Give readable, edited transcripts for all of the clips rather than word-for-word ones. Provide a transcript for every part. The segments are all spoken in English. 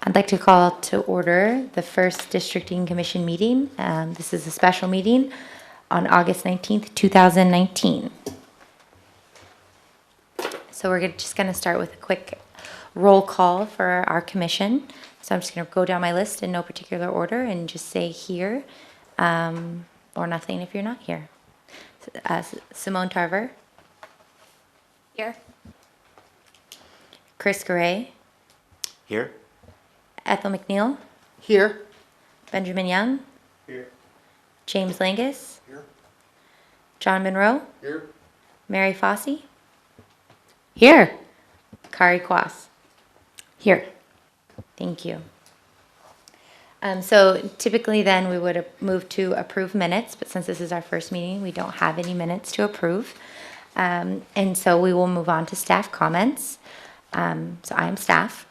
I'd like to call to order the first Districting Commission meeting. This is a special meeting on August 19th, 2019. So we're just going to start with a quick roll call for our commission. So I'm just going to go down my list in no particular order and just say here or nothing if you're not here. Simone Tarver. Here. Chris Garay. Here. Ethel McNeil. Here. Benjamin Young. Here. James Langus. Here. John Monroe. Here. Mary Fossey. Here. Kari Kwas. Here. Thank you. So typically then we would move to approve minutes, but since this is our first meeting, we don't have any minutes to approve. And so we will move on to staff comments. So I'm staff.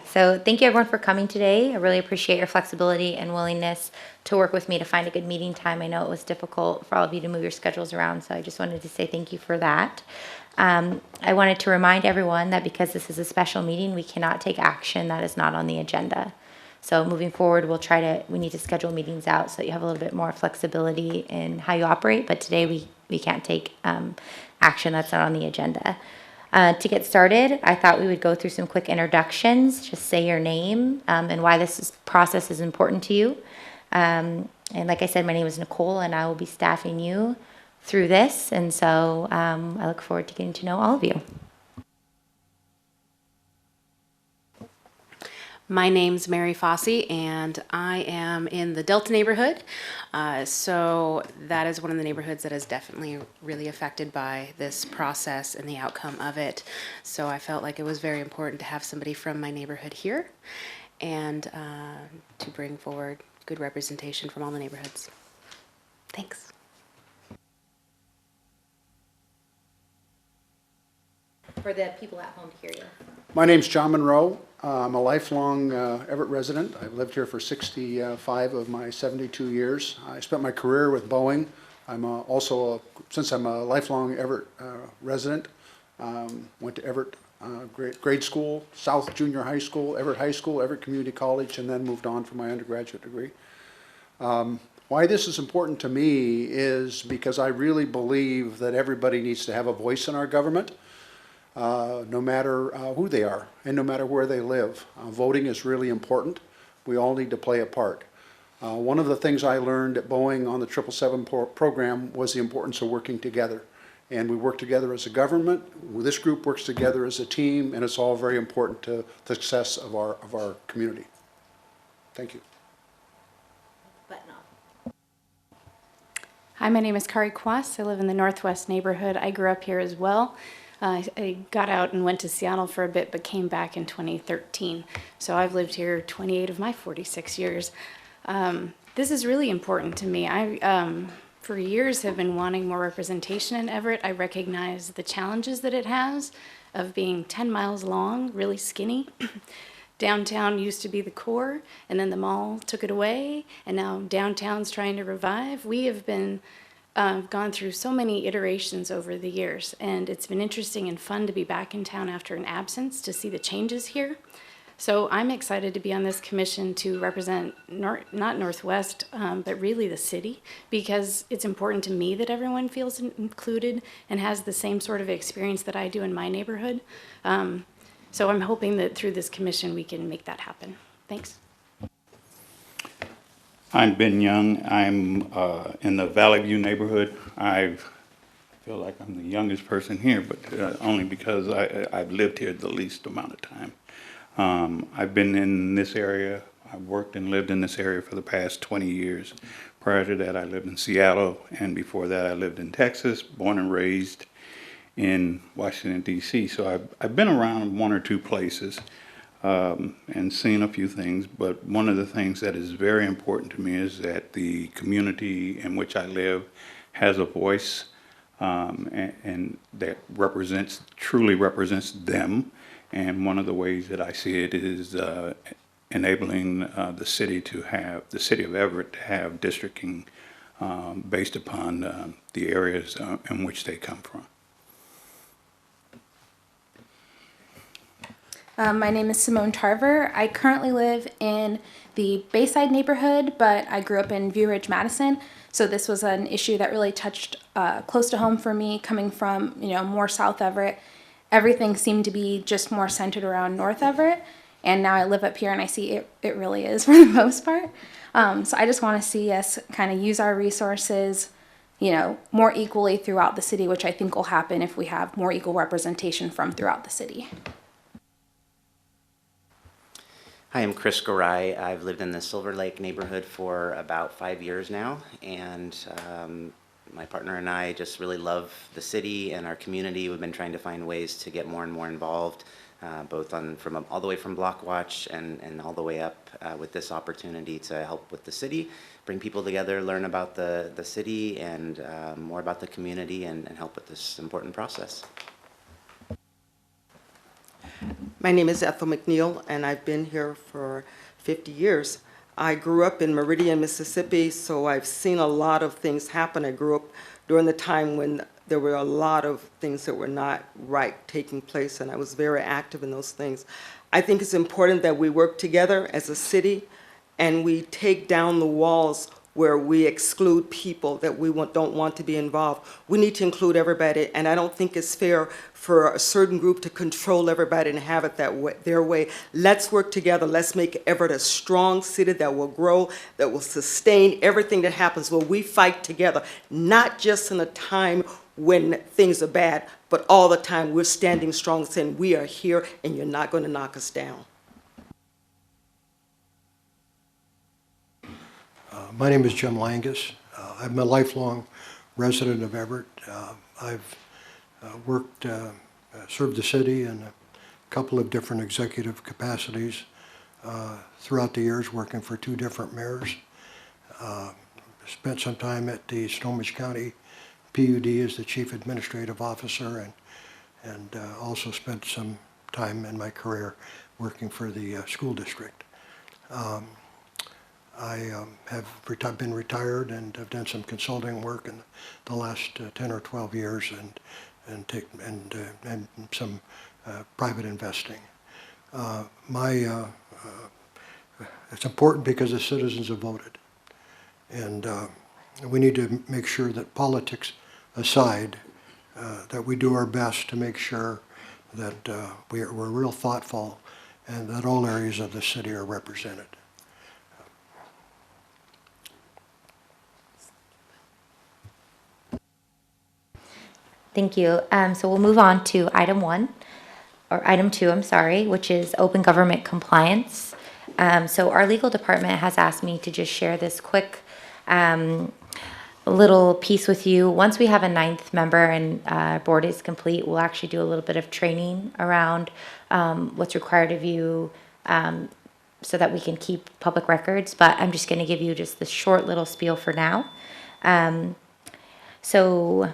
So thank you everyone for coming today. I really appreciate your flexibility and willingness to work with me to find a good meeting time. I know it was difficult for all of you to move your schedules around, so I just wanted to say thank you for that. I wanted to remind everyone that because this is a special meeting, we cannot take action that is not on the agenda. So moving forward, we need to schedule meetings out so that you have a little bit more flexibility in how you operate, but today we can't take action that's not on the agenda. To get started, I thought we would go through some quick introductions, just say your name and why this process is important to you. And like I said, my name is Nicole and I will be staffing you through this. And so I look forward to getting to know all of you. My name's Mary Fossey, and I am in the Delta neighborhood. So that is one of the neighborhoods that is definitely really affected by this process and the outcome of it. So I felt like it was very important to have somebody from my neighborhood here and to bring forward good representation from all the neighborhoods. Thanks. For the people at home to hear you. My name's John Monroe. I'm a lifelong Everett resident. I've lived here for 65 of my 72 years. I spent my career with Boeing. I'm since I'm a lifelong Everett resident, went to Everett grade school, South Junior High School, Everett Community College, and then moved on for my undergraduate degree. Why this is important to me is because I really believe that everybody needs to have a voice in our government. No matter who they are and no matter where they live. Voting is really important. We all need to play a part. One of the things I learned at Boeing on the 777 program was the importance of working together. And we work together as a government. This group works together as a team, and it's all very important to the success of our community. Thank you. Hi, my name is Kari Kwas. I live in the Northwest neighborhood. I grew up here as well. I got out and went to Seattle for a bit, but came back in 2013. So I've lived here 28 of my 46 years. This is really important to me. I, for years, have been wanting more representation in Everett. I recognize the challenges that it has of being 10 miles long, really skinny. Downtown used to be the core, and then the mall took it away, and now downtown's trying to revive. We have been gone through so many iterations over the years, and it's been interesting and fun to be back in town after an absence to see the changes here. So I'm excited to be on this commission to represent not Northwest, but really the city, because it's important to me that everyone feels included and has the same sort of experience that I do in my neighborhood. So I'm hoping that through this commission we can make that happen. Thanks. I'm Ben Young. I'm in the Valley View neighborhood. I feel like I'm the youngest person here, but only because I've lived here the least amount of time. I've been in this area. I've worked and lived in this area for the past 20 years. Prior to that, I lived in Seattle, and before that, I lived in Texas, born and raised in Washington, D.C. So I've been around one or two places. And seen a few things, but one of the things that is very important to me is that the community in which I live has a voice and that truly represents them. And one of the ways that I see it is enabling the city of Everett to have districting based upon the areas in which they come from. My name is Simone Tarver. I currently live in the Bayside neighborhood, but I grew up in View Ridge, Madison. So this was an issue that really touched close to home for me, coming from more South Everett. Everything seemed to be just more centered around North Everett, and now I live up here and I see it really is for the most part. So I just want to see us kind of use our resources, more equally throughout the city, which I think will happen if we have more equal representation from throughout the city. Hi, I'm Chris Garay. I've lived in the Silver Lake neighborhood for about 5 years now, and my partner and I just really love the city and our community. We've been trying to find ways to get more and more involved, both all the way from Block Watch and all the way up with this opportunity to help with the city, bring people together, learn about the city and more about the community, and help with this important process. My name is Ethel McNeil, and I've been here for 50 years. I grew up in Meridian, Mississippi, so I've seen a lot of things happen. I grew up during the time when there were a lot of things that were not right taking place, and I was very active in those things. I think it's important that we work together as a city, and we take down the walls where we exclude people that we don't want to be involved. We need to include everybody, and I don't think it's fair for a certain group to control everybody and have it their way. Let's work together. Let's make Everett a strong city that will grow, that will sustain everything that happens. Will we fight together, not just in a time when things are bad, but all the time we're standing strong, saying we are here and you're not going to knock us down. My name is Jim Langus. I'm a lifelong resident of Everett. I've served the city in a couple of different executive capacities throughout the years, working for 2 different mayors. Spent some time at the Snohomish County PUD as the chief administrative officer, and also spent some time in my career working for the school district. I have been retired and have done some consulting work in the last 10 or 12 years, and some private investing. It's important because the citizens have voted, and we need to make sure that politics aside, that we do our best to make sure that we're real thoughtful and that all areas of the city are represented. Thank you. So we'll move on to item 2, I'm sorry, which is open government compliance. So our legal department has asked me to just share this quick little piece with you. Once we have a 9th member and our board is complete, we'll actually do a little bit of training around what's required of you so that we can keep public records. But I'm just going to give you just this short little spiel for now. So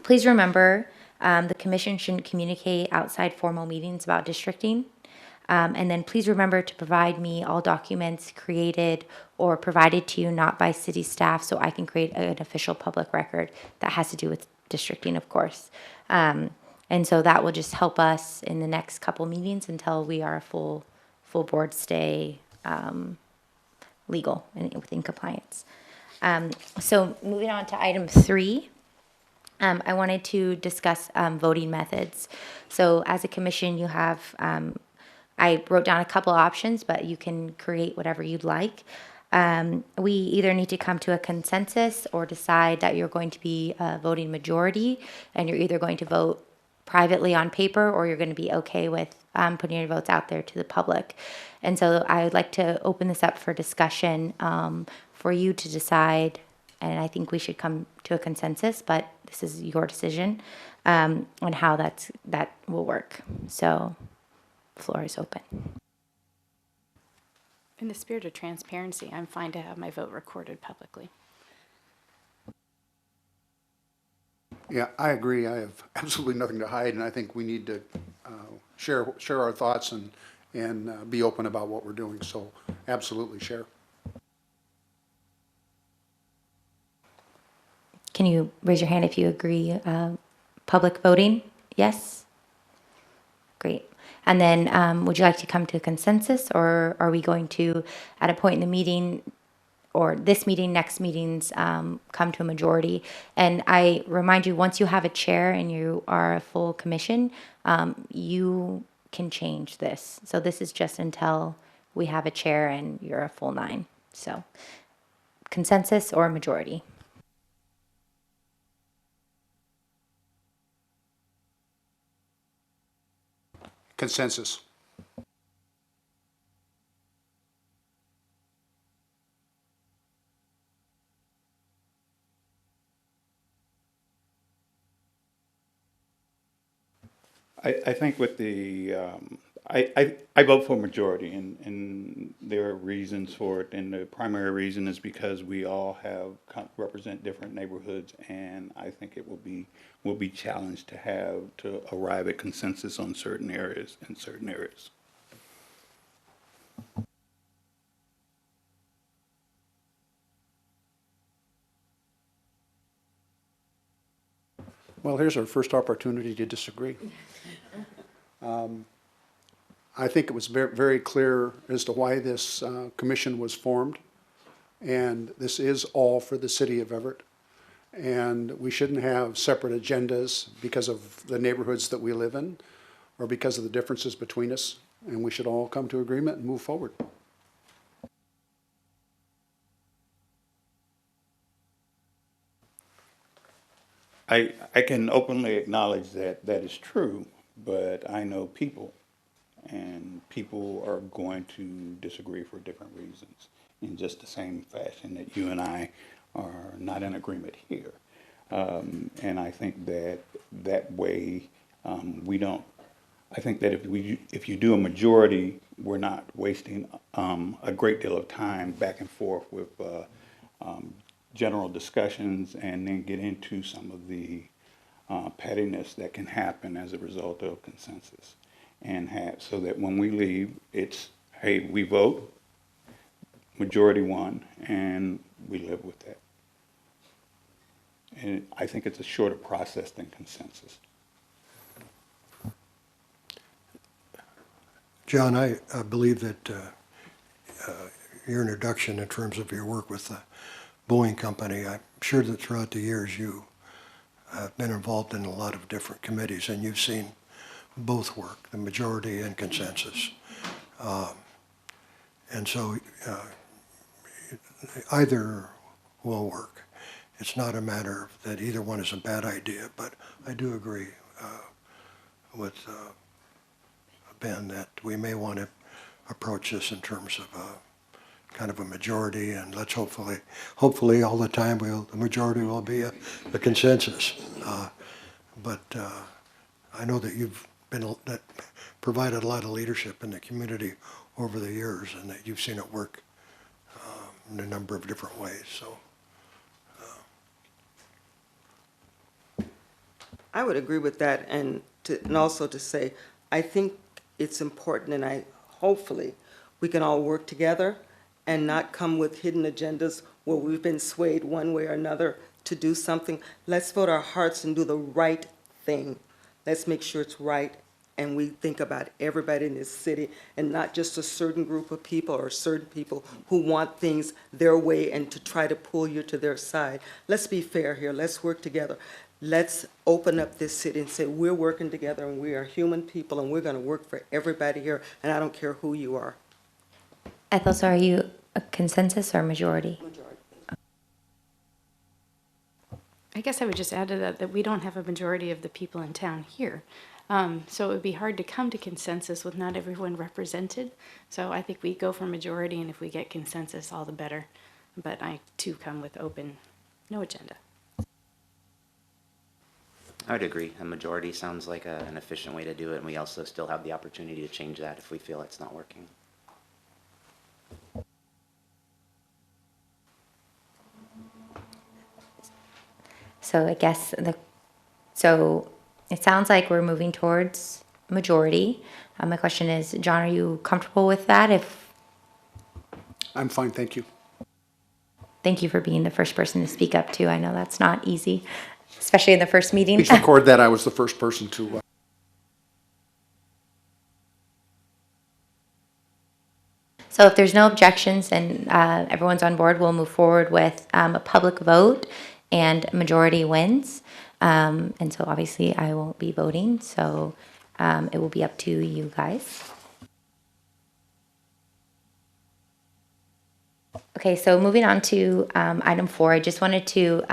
please remember, the commission shouldn't communicate outside formal meetings about districting. And then please remember to provide me all documents created or provided to you not by city staff so I can create an official public record that has to do with districting, of course. And so that will just help us in the next couple meetings until we are a full board stay legal and within compliance. So moving on to item 3. I wanted to discuss voting methods. So as a commission, you have, I wrote down a couple options, but you can create whatever you'd like. We either need to come to a consensus or decide that you're going to be a voting majority, and you're either going to vote privately on paper or you're going to be okay with putting your votes out there to the public. And so I would like to open this up for discussion for you to decide, and I think we should come to a consensus, but this is your decision on how that will work. So the floor is open. In the spirit of transparency, I'm fine to have my vote recorded publicly. Yeah, I agree. I have absolutely nothing to hide, and I think we need to share our thoughts and be open about what we're doing. So absolutely share. Can you raise your hand if you agree? Public voting? Yes? Great. And then would you like to come to consensus, or are we going to, at a point in the meeting, or this meeting, next meetings, come to a majority? And I remind you, once you have a chair and you are a full commission, you can change this. So this is just until we have a chair and you're a full 9. So consensus or majority? Consensus. I think with the, I vote for majority, and there are reasons for it. And the primary reason is because we all represent different neighborhoods, and I think it will be challenged to arrive at consensus on certain areas in certain areas. Well, here's our first opportunity to disagree. I think it was very, very clear as to why this commission was formed, and this is all for the city of Everett. And we shouldn't have separate agendas because of the neighborhoods that we live in or because of the differences between us, and we should all come to agreement and move forward. I can openly acknowledge that that is true, but I know people, and people are going to disagree for different reasons in just the same fashion that you and I are not in agreement here. And I think that way, I think that if you do a majority, we're not wasting a great deal of time back and forth with general discussions and then get into some of the pettiness that can happen as a result of consensus. And so that when we leave, it's, hey, we vote, majority won, and we live with that. And I think it's a shorter process than consensus. John, I believe that your introduction in terms of your work with the Boeing Company, I'm sure that throughout the years you have been involved in a lot of different committees, and you've seen both work, the majority and consensus. And so either will work. It's not a matter that either one is a bad idea, but I do agree with Ben that we may want to approach this in terms of kind of a majority, and let's hopefully all the time the majority will be a consensus. But I know that you've that provided a lot of leadership in the community over the years, and that you've seen it work in a number of different ways. So. I would agree with that, and also to say, I think it's important, and hopefully we can all work together and not come with hidden agendas where we've been swayed one way or another to do something. Let's vote our hearts and do the right thing. Let's make sure it's right, and we think about everybody in this city and not just a certain group of people or certain people who want things their way and to try to pull you to their side. Let's be fair here. Let's work together. Let's open up this city and say we're working together and we are human people and we're going to work for everybody here, and I don't care who you are. Ethel, so are you a consensus or majority? Majority. I guess I would just add to that we don't have a majority of the people in town here. So it would be hard to come to consensus with not everyone represented. So I think we go for majority, and if we get consensus, all the better. But I, too, come with no agenda. I would agree. A majority sounds like an efficient way to do it, and we also still have the opportunity to change that if we feel it's not working. So I guess so it sounds like we're moving towards majority. My question is, John, are you comfortable with that? I'm fine, thank you. Thank you for being the first person to speak up too. I know that's not easy, especially in the first meeting. Please record that I was the first person to So if there's no objections and everyone's on board, we'll move forward with a public vote and majority wins. And so obviously I won't be voting, so it will be up to you guys. Okay, so moving on to item 4, I just wanted to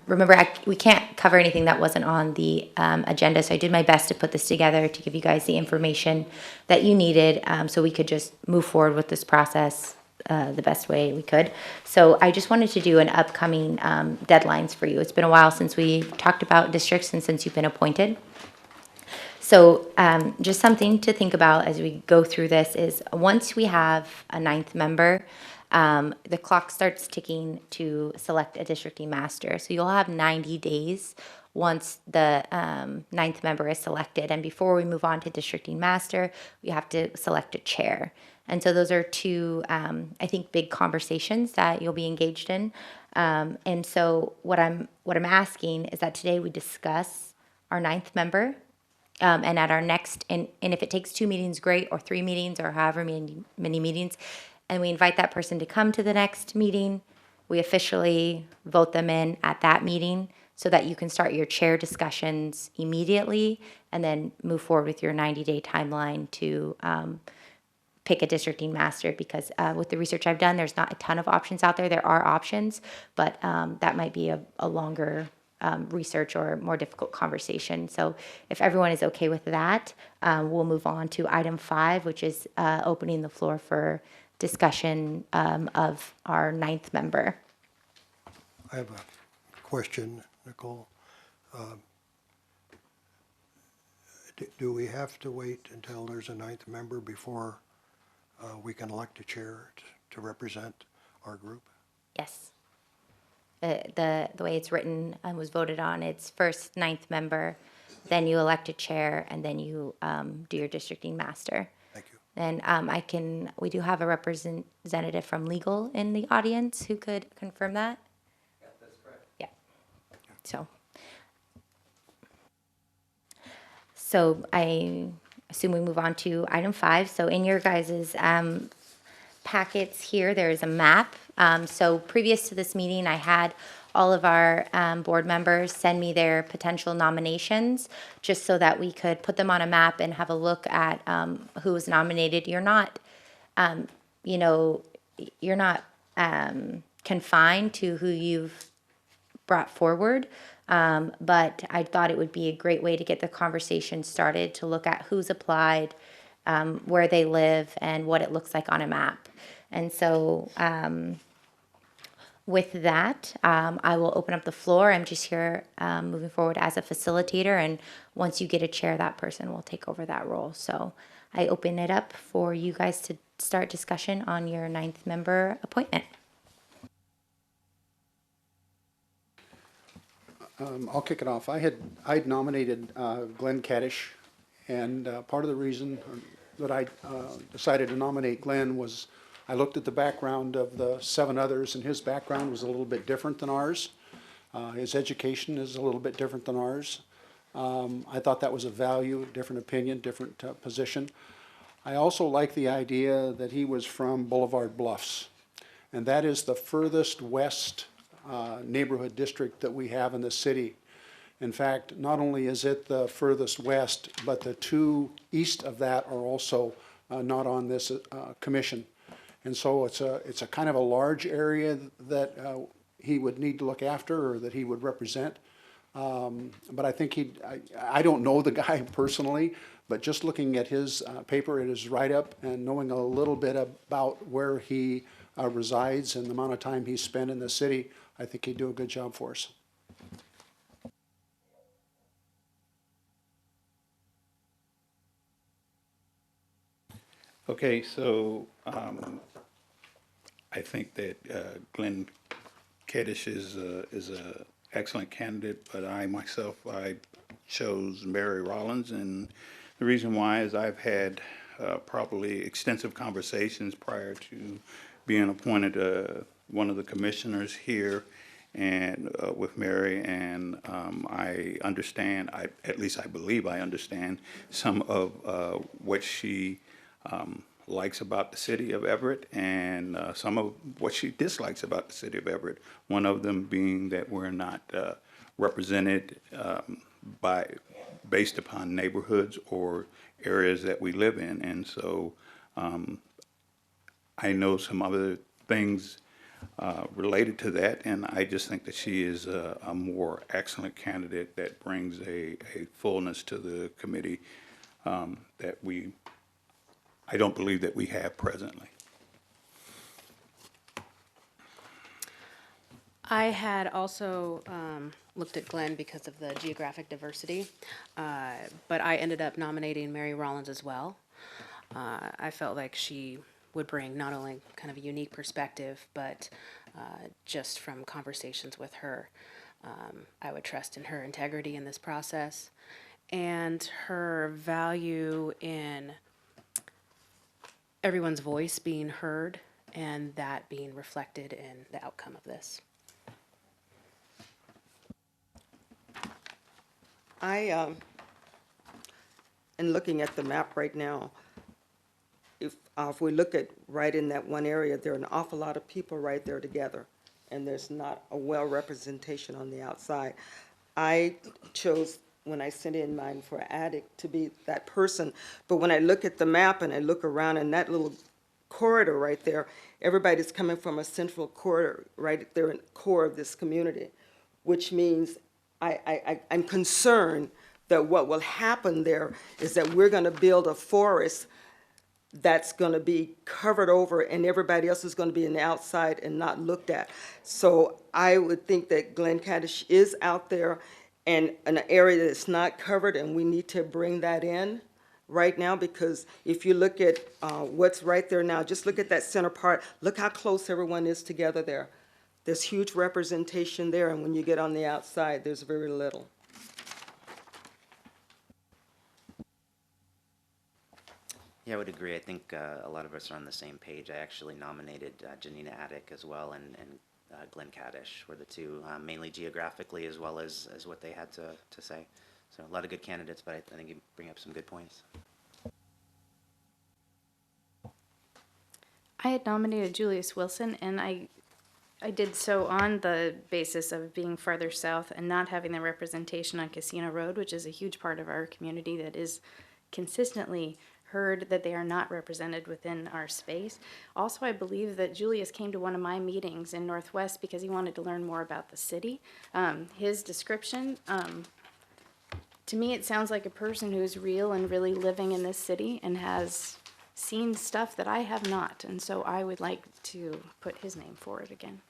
remember we can't cover anything that wasn't on the agenda, so I did my best to put this together to give you guys the information that you needed so we could just move forward with this process the best way we could. So I just wanted to do an upcoming deadlines for you. It's been a while since we talked about districts and since you've been appointed. So just something to think about as we go through this is once we have a 9th member, the clock starts ticking to select a districting master. So you'll have 90 days once the 9th member is selected. And before we move on to districting master, we have to select a chair. And so those are two, I think, big conversations that you'll be engaged in. And so what I'm asking is that today we discuss our 9th member. And at our next, and if it takes 2 meetings, great, or 3 meetings, or however many meetings, and we invite that person to come to the next meeting, we officially vote them in at that meeting so that you can start your chair discussions immediately and then move forward with your 90-day timeline to pick a districting master, because with the research I've done, there's not a ton of options out there. There are options, but that might be a longer research or more difficult conversation. So if everyone is okay with that, we'll move on to item 5, which is opening the floor for discussion of our 9th member. I have a question, Nicole. Do we have to wait until there's a 9th member before we can elect a chair to represent our group? Yes. The way it's written and was voted on, it's first 9th member, then you elect a chair, and then you do your districting master. Thank you. And we do have a representative from legal in the audience who could confirm that. Yeah, that's correct. Yeah. So I assume we move on to item 5. So in your guys' packets here, there is a map. So previous to this meeting, I had all of our board members send me their potential nominations just so that we could put them on a map and have a look at who was nominated. You're not, you're not confined to who you've brought forward. But I thought it would be a great way to get the conversation started to look at who's applied, where they live, and what it looks like on a map. And so with that, I will open up the floor. I'm just here moving forward as a facilitator, and once you get a chair, that person will take over that role. So I open it up for you guys to start discussion on your 9th member appointment. I'll kick it off. I'd nominated Glenn Kaddish, and part of the reason that I decided to nominate Glenn was I looked at the background of the 7 others, and his background was a little bit different than ours. His education is a little bit different than ours. I thought that was a value, different opinion, different position. I also like the idea that he was from Boulevard Bluffs, and that is the furthest west neighborhood district that we have in the city. In fact, not only is it the furthest west, but the 2 east of that are also not on this commission. And so it's a kind of a large area that he would need to look after, or that he would represent. But I think I don't know the guy personally, but just looking at his paper, it is right up, and knowing a little bit about where he resides and the amount of time he's spent in the city, I think he'd do a good job for us. Okay, so I think that Glenn Kaddish is a excellent candidate, but I chose Mary Rollins, and the reason why is I've had probably extensive conversations prior to being appointed one of the commissioners here, and with Mary, and I understand, at least I believe I understand some of what she likes about the city of Everett and some of what she dislikes about the city of Everett. One of them being that we're not represented based upon neighborhoods or areas that we live in. And so I know some other things related to that, and I just think that she is a more excellent candidate that brings a fullness to the committee that I don't believe that we have presently. I had also looked at Glenn because of the geographic diversity, but I ended up nominating Mary Rollins as well. I felt like she would bring not only kind of a unique perspective, but just from conversations with her, I would trust in her integrity in this process and her value in everyone's voice being heard and that being reflected in the outcome of this. In looking at the map right now, if we look at right in that one area, there are an awful lot of people right there together, and there's not a well representation on the outside. I chose, when I sent in mine for Attic, to be that person, but when I look at the map and I look around in that little corridor right there, everybody's coming from a central corridor right there in the core of this community, which means I'm concerned that what will happen there is that we're going to build a forest that's going to be covered over and everybody else is going to be in the outside and not looked at. So I would think that Glen Kaddish is out there and an area that's not covered, and we need to bring that in right now, because if you look at what's right there now, just look at that center part, look how close everyone is together there. There's huge representation there, and when you get on the outside, there's very little. Yeah, I would agree. I think a lot of us are on the same page. I actually nominated Janina Attic as well, and Glen Kaddish were the two, mainly geographically as well as what they had to say. So a lot of good candidates, but I think you bring up some good points. I had nominated Julius Wilson, and I did so on the basis of being farther south and not having the representation on Casino Road, which is a huge part of our community that is consistently heard that they are not represented within our space. Also, I believe that Julius came to one of my meetings in Northwest because he wanted to learn more about the city. His description, to me, it sounds like a person who's real and really living in this city and has seen stuff that I have not, and so I would like to put his name forward again.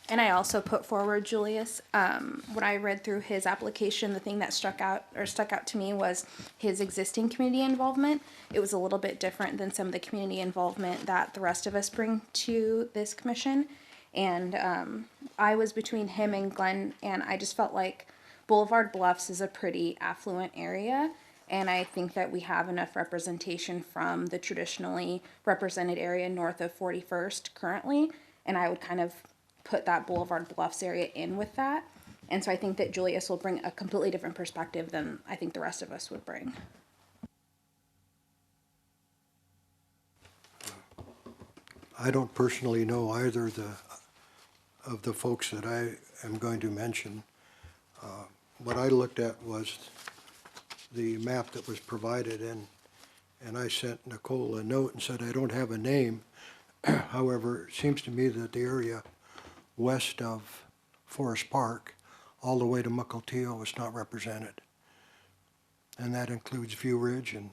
And I also put forward Julius. When I read through his application, the thing that stuck out to me was his existing community involvement. It was a little bit different than some of the community involvement that the rest of us bring to this commission. And I was between him and Glenn, and I just felt like Boulevard Bluffs is a pretty affluent area. And I think that we have enough representation from the traditionally represented area north of 41st currently. And I would kind of put that Boulevard Bluffs area in with that. And so I think that Julius will bring a completely different perspective than I think the rest of us would bring. I don't personally know either of the folks that I am going to mention. What I looked at was the map that was provided, and I sent Nicole a note and said I don't have a name. However, it seems to me that the area west of Forest Park all the way to Mukilteo is not represented. And that includes View Ridge and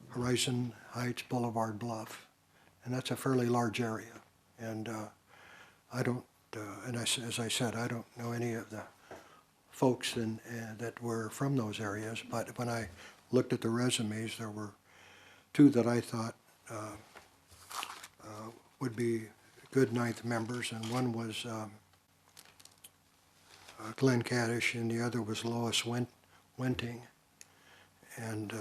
Horizon Heights, Boulevard Bluff. And that's a fairly large area. And I don't, as I said, I don't know any of the folks that were from those areas, but when I looked at the resumes, there were two that I thought would be good ninth members, and one was Glen Kaddish, and the other was Lois Wenting. And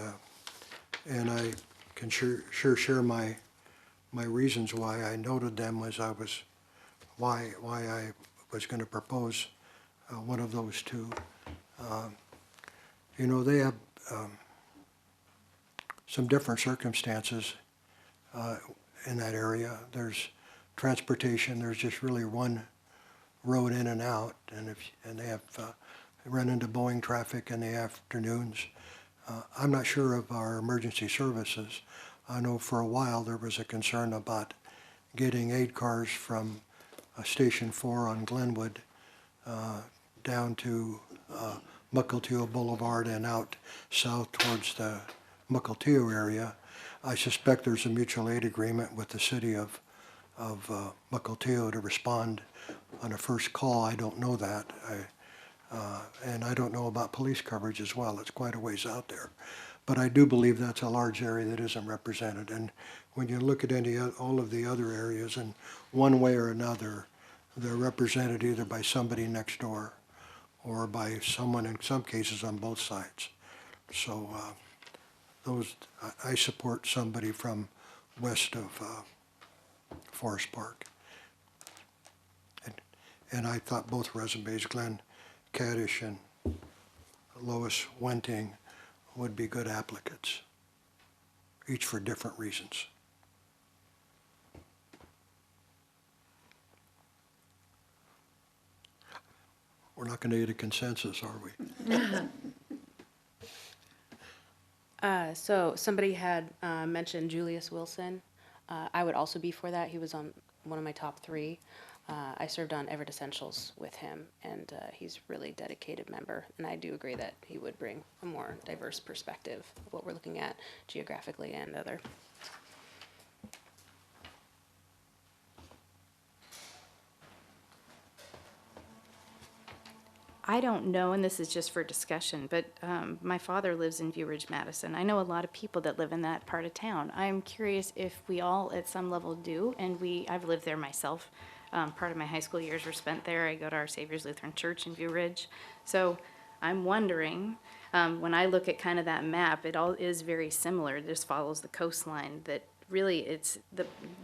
I can sure share my reasons why I noted them as I was why I was going to propose one of those two. You know, they have some different circumstances in that area. There's transportation, there's just really one road in and out, and they have run into Boeing traffic in the afternoons. I'm not sure of our emergency services. I know for a while there was a concern about getting aid cars from Station 4 on Glenwood down to Mukilteo Boulevard and out south towards the Mukilteo area. I suspect there's a mutual aid agreement with the city of Mukilteo to respond on a first call. I don't know that. And I don't know about police coverage as well. It's quite a ways out there. But I do believe that's a large area that isn't represented. And when you look at all of the other areas, in one way or another, they're represented either by somebody next door or by someone, in some cases, on both sides. So I support somebody from west of Forest Park. And I thought both resumes, Glenn Kaddish and Lois Wenting, would be good applicants, each for different reasons. We're not going to get a consensus, are we? So somebody had mentioned Julius Wilson. I would also be for that. He was on one of my top 3. I served on Everett Essentials with him, and he's a really dedicated member. And I do agree that he would bring a more diverse perspective of what we're looking at geographically and other. I don't know, and this is just for discussion, but my father lives in View Ridge, Madison. I know a lot of people that live in that part of town. I'm curious if we all at some level do, and I've lived there myself. Part of my high school years were spent there. I go to Our Savior's Lutheran Church in View Ridge. So I'm wondering, when I look at kind of that map, it all is very similar. It just follows the coastline. That really,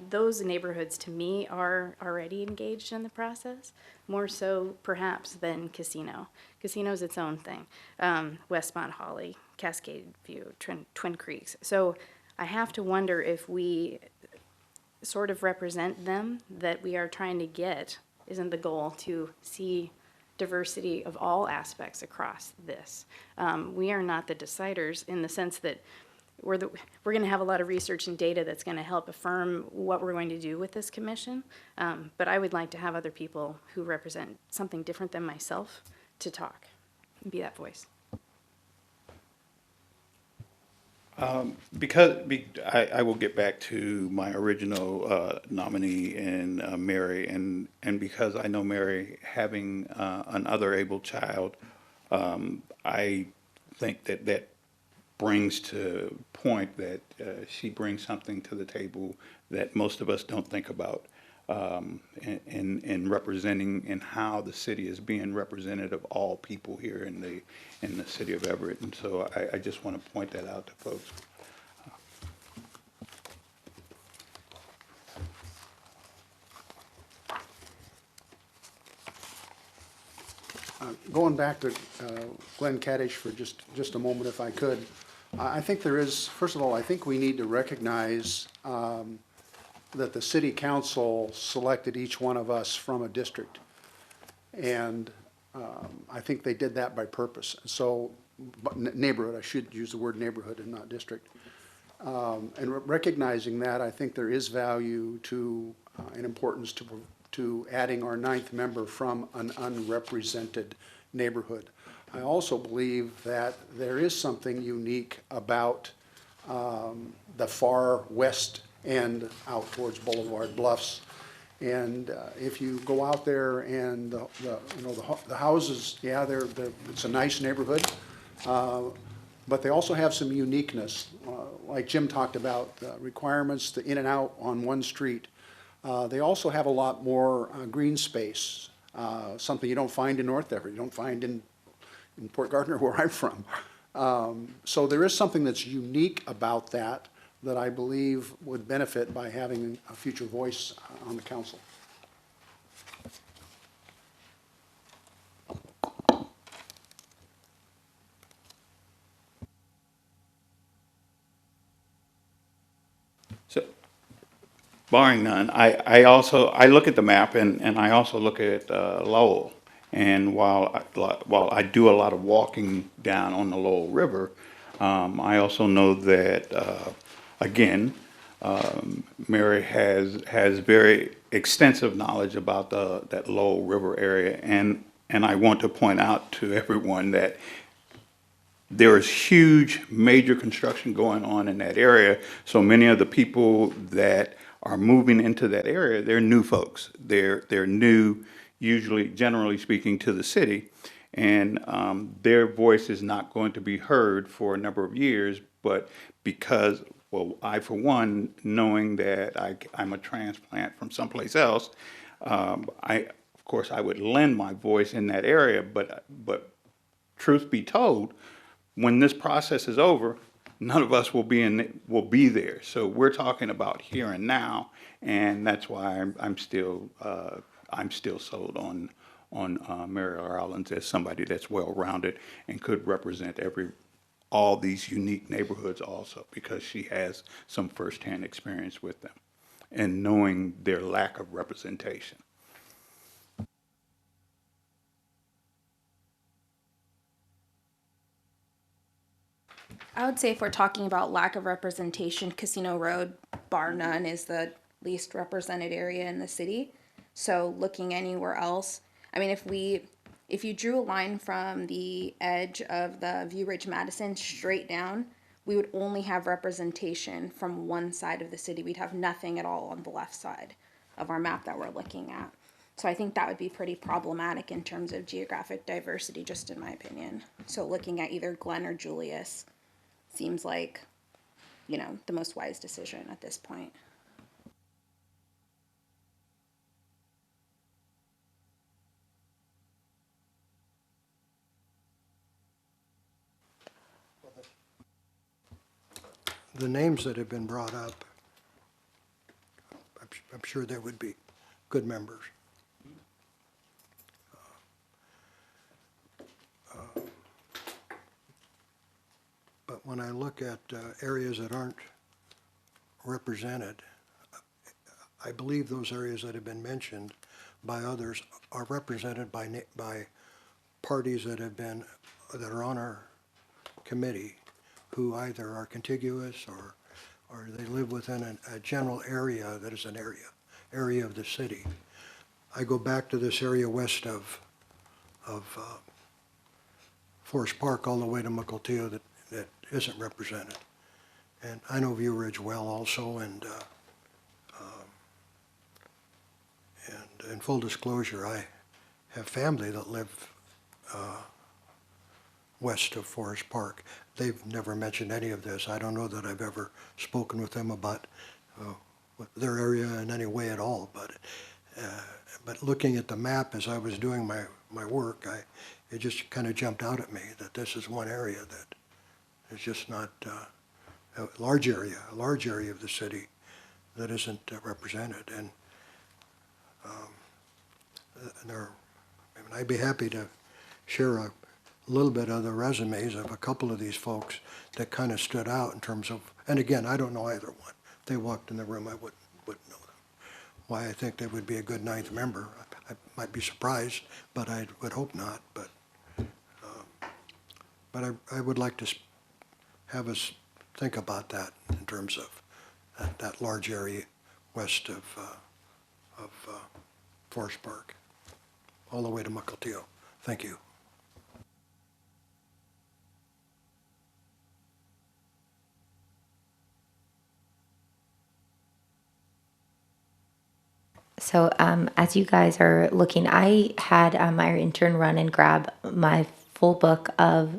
those neighborhoods to me are already engaged in the process, more so perhaps than Casino. Casino's its own thing. Westmont, Holly, Cascade View, Twin Creeks. So I have to wonder if we sort of represent them, that we are trying to get, isn't the goal to see diversity of all aspects across this. We are not the deciders in the sense that we're going to have a lot of research and data that's going to help affirm what we're going to do with this commission. But I would like to have other people who represent something different than myself to talk and be that voice. Because I will get back to my original nominee in Mary, and because I know Mary having another able child, I think that brings to point that she brings something to the table that most of us don't think about in representing and how the city is being represented of all people here in the city of Everett. And so I just want to point that out to folks. Going back to Glenn Kaddish for just a moment, if I could, I think there is, first of all, I think we need to recognize that the city council selected each one of us from a district. And I think they did that by purpose. So, neighborhood, I should use the word neighborhood and not district. And recognizing that, I think there is value to and importance to adding our 9th member from an unrepresented neighborhood. I also believe that there is something unique about the far west end out towards Boulevard Bluffs. And if you go out there and the houses, yeah, it's a nice neighborhood, but they also have some uniqueness. Like Jim talked about, requirements to in and out on one street. They also have a lot more green space, something you don't find in North Everett, you don't find in Port Gardner, where I'm from. So there is something that's unique about that I believe would benefit by having a future voice on the council. Barring none, I look at the map and I also look at Lowell. And while I do a lot of walking down on the Lowell River, I also know that, again, Mary has very extensive knowledge about that Lowell River area. And I want to point out to everyone that there is huge major construction going on in that area. So many of the people that are moving into that area, they're new folks. They're new, usually, generally speaking, to the city. And their voice is not going to be heard for a number of years. But because, well, I, for one, knowing that I'm a transplant from someplace else, of course, I would lend my voice in that area. But truth be told, when this process is over, none of us will be there. So we're talking about here and now, and that's why I'm still sold on Mary Rollins as somebody that's well-rounded and could represent all these unique neighborhoods also, because she has some firsthand experience with them and knowing their lack of representation. I would say if we're talking about lack of representation, Casino Road, bar none, is the least represented area in the city. So looking anywhere else, I mean, if you drew a line from the edge of the View Ridge Madison straight down, we would only have representation from one side of the city. We'd have nothing at all on the left side of our map that we're looking at. So I think that would be pretty problematic in terms of geographic diversity, just in my opinion. So looking at either Glen or Julius seems like, the most wise decision at this point. The names that have been brought up, I'm sure they would be good members. But when I look at areas that aren't represented, I believe those areas that have been mentioned by others are represented by parties that are on our committee, who either are contiguous or they live within a general area that is an area of the city. I go back to this area west of Forest Park all the way to Mukilteo that isn't represented. And I know View Ridge well also, and in full disclosure, I have family that live west of Forest Park. They've never mentioned any of this. I don't know that I've ever spoken with them about their area in any way at all. But looking at the map as I was doing my work, it just kind of jumped out at me that this is one area that is just not a large area of the city that isn't represented. And I'd be happy to share a little bit of the resumes of a couple of these folks that kind of stood out in terms of, and again, I don't know either one. If they walked in the room, I wouldn't know them. Why I think they would be a good ninth member, I might be surprised, but I would hope not. But I would like to have us think about that in terms of that large area west of Forest Park, all the way to Mukilteo. Thank you. So as you guys are looking, I had my intern run and grab my full book of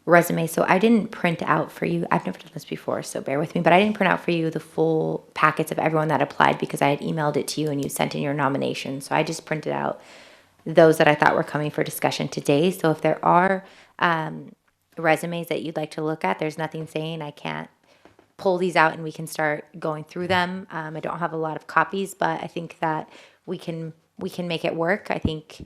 resumes. So I didn't print out for you. I've never done this before, so bear with me. But I didn't print out for you the full packets of everyone that applied because I had emailed it to you and you sent in your nomination. So I just printed out those that I thought were coming for discussion today. So if there are resumes that you'd like to look at, there's nothing saying I can't pull these out and we can start going through them. I don't have a lot of copies, but I think that we can make it work. I think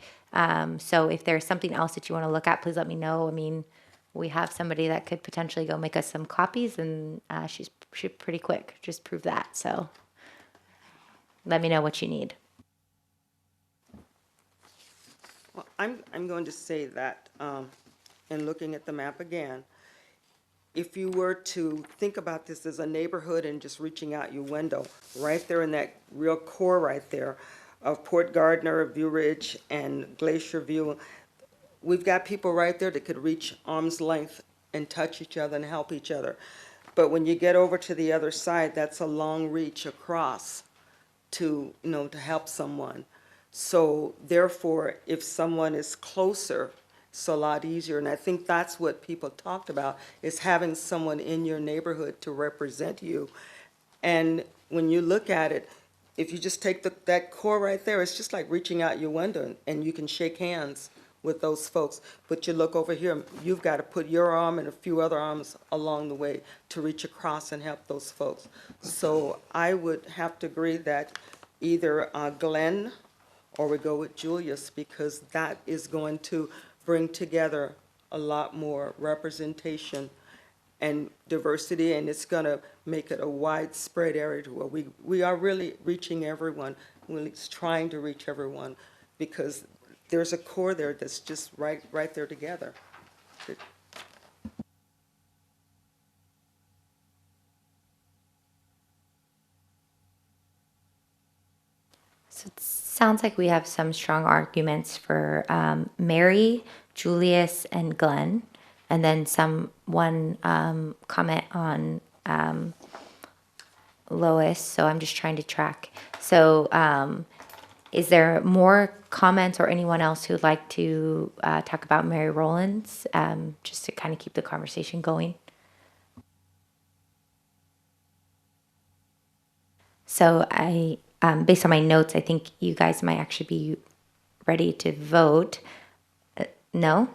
so. If there's something else that you want to look at, please let me know. I mean, we have somebody that could potentially go make us some copies, and she's pretty quick. Just prove that. So let me know what you need. Well, I'm going to say that, in looking at the map again, if you were to think about this as a neighborhood and just reaching out your window, right there in that real core right there of Port Gardner, View Ridge, and Glacier View, we've got people right there that could reach arm's length and touch each other and help each other. But when you get over to the other side, that's a long reach across to, to help someone. So therefore, if someone is closer, it's a lot easier. And I think that's what people talked about, is having someone in your neighborhood to represent you. And when you look at it, if you just take that core right there, it's just like reaching out your window and you can shake hands with those folks. But you look over here, you've got to put your arm and a few other arms along the way to reach across and help those folks. So I would have to agree that either Glenn or we go with Julius, because that is going to bring together a lot more representation and diversity, and it's going to make it a widespread area to where we are really reaching everyone. We're trying to reach everyone, because there's a core there that's just right there together. So it sounds like we have some strong arguments for Mary, Julius, and Glenn, and then one comment on Lois. So I'm just trying to track. So is there more comments or anyone else who would like to talk about Mary Rowlands, just to kind of keep the conversation going? So based on my notes, I think you guys might actually be ready to vote. No?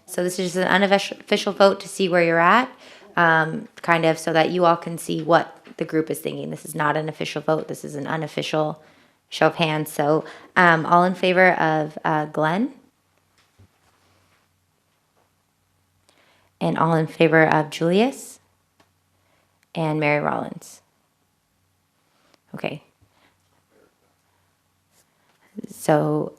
So this is just an unofficial vote to see where you're at, kind of so that you all can see what the group is thinking. This is not an official vote. This is an unofficial show of hands. So all in favor of Glenn? And all in favor of Julius and Mary Rowlands? Okay. So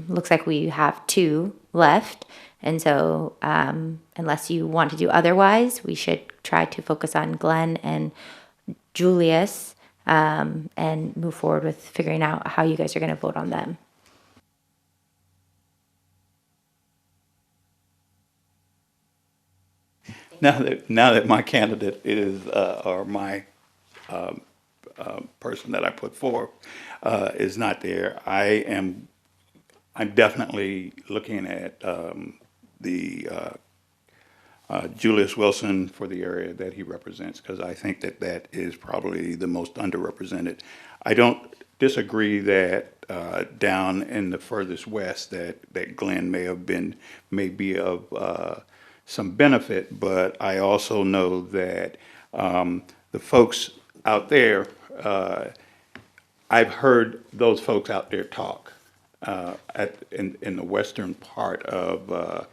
looks like we have 2 left. And so unless you want to do otherwise, we should try to focus on Glenn and Julius and move forward with figuring out how you guys are going to vote on them. Now that my candidate is, or my person that I put forth is not there, I'm definitely looking at the Julius Wilson for the area that he represents, because I think that is probably the most underrepresented. I don't disagree that down in the furthest west that Glenn may be of some benefit, but I also know that the folks out there, I've heard those folks out there talk in the western part of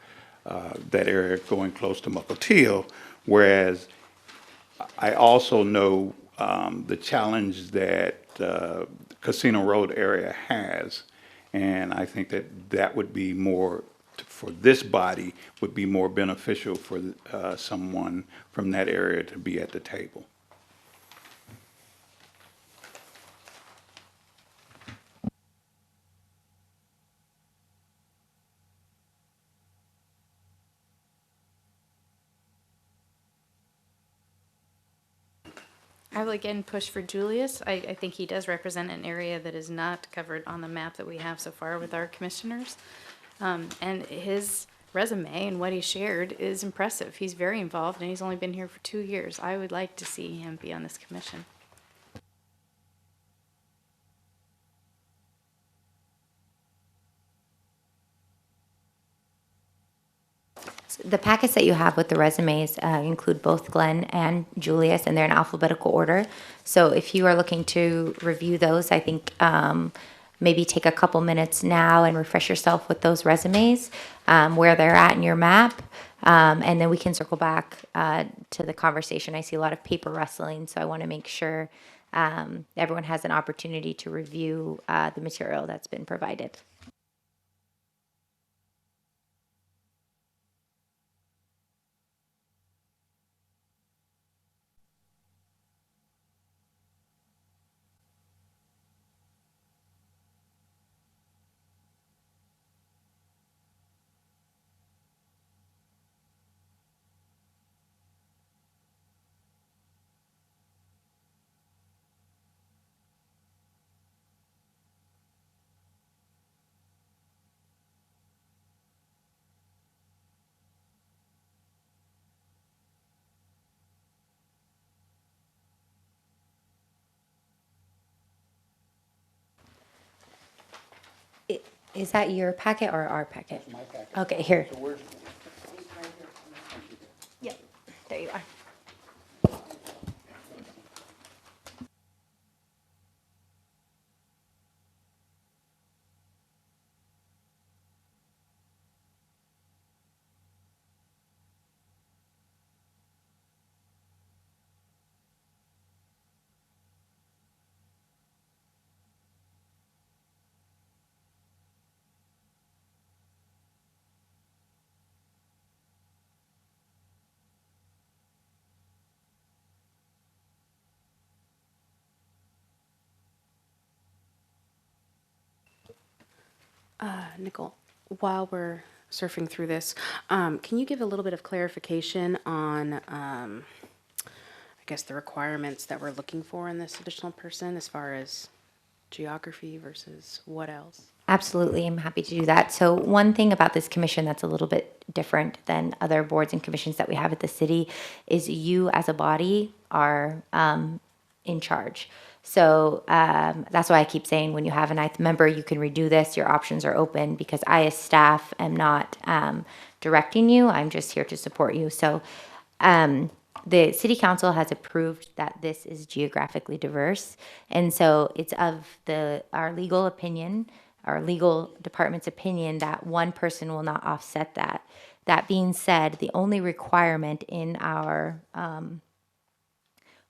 that area going close to Mukilteo, whereas I also know the challenge that Casino Road area has, and I think that would be more, for this body, would be more beneficial for someone from that area to be at the table. I will again push for Julius. I think he does represent an area that is not covered on the map that we have so far with our commissioners. And his resume and what he shared is impressive. He's very involved, and he's only been here for 2 years. I would like to see him be on this commission. The packets that you have with the resumes include both Glenn and Julius, and they're in alphabetical order. So if you are looking to review those, I think maybe take a couple minutes now and refresh yourself with those resumes, where they're at in your map. And then we can circle back to the conversation. I see a lot of paper rustling, so I want to make sure everyone has an opportunity to review the material that's been provided. Is that your packet or our packet? My packet. Okay, here. So where's, Yep, there you are. Nicole, while we're surfing through this, can you give a little bit of clarification on, I guess, the requirements that we're looking for in this additional person as far as geography versus what else? Absolutely, I'm happy to do that. So one thing about this commission that's a little bit different than other boards and commissions that we have at the city is you as a body are in charge. So that's why I keep saying when you have a ninth member, you can redo this. Your options are open because I, as staff, am not directing you. I'm just here to support you. So the city council has approved that this is geographically diverse, and so it's of our legal opinion, our legal department's opinion, that one person will not offset that. That being said, the only requirement in our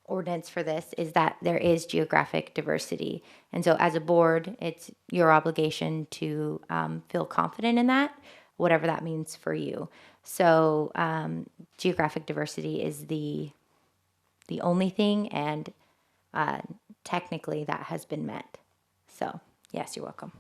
ordinance for this is that there is geographic diversity. And so as a board, it's your obligation to feel confident in that, whatever that means for you. So geographic diversity is the only thing, and technically that has been met. So yes, you're welcome.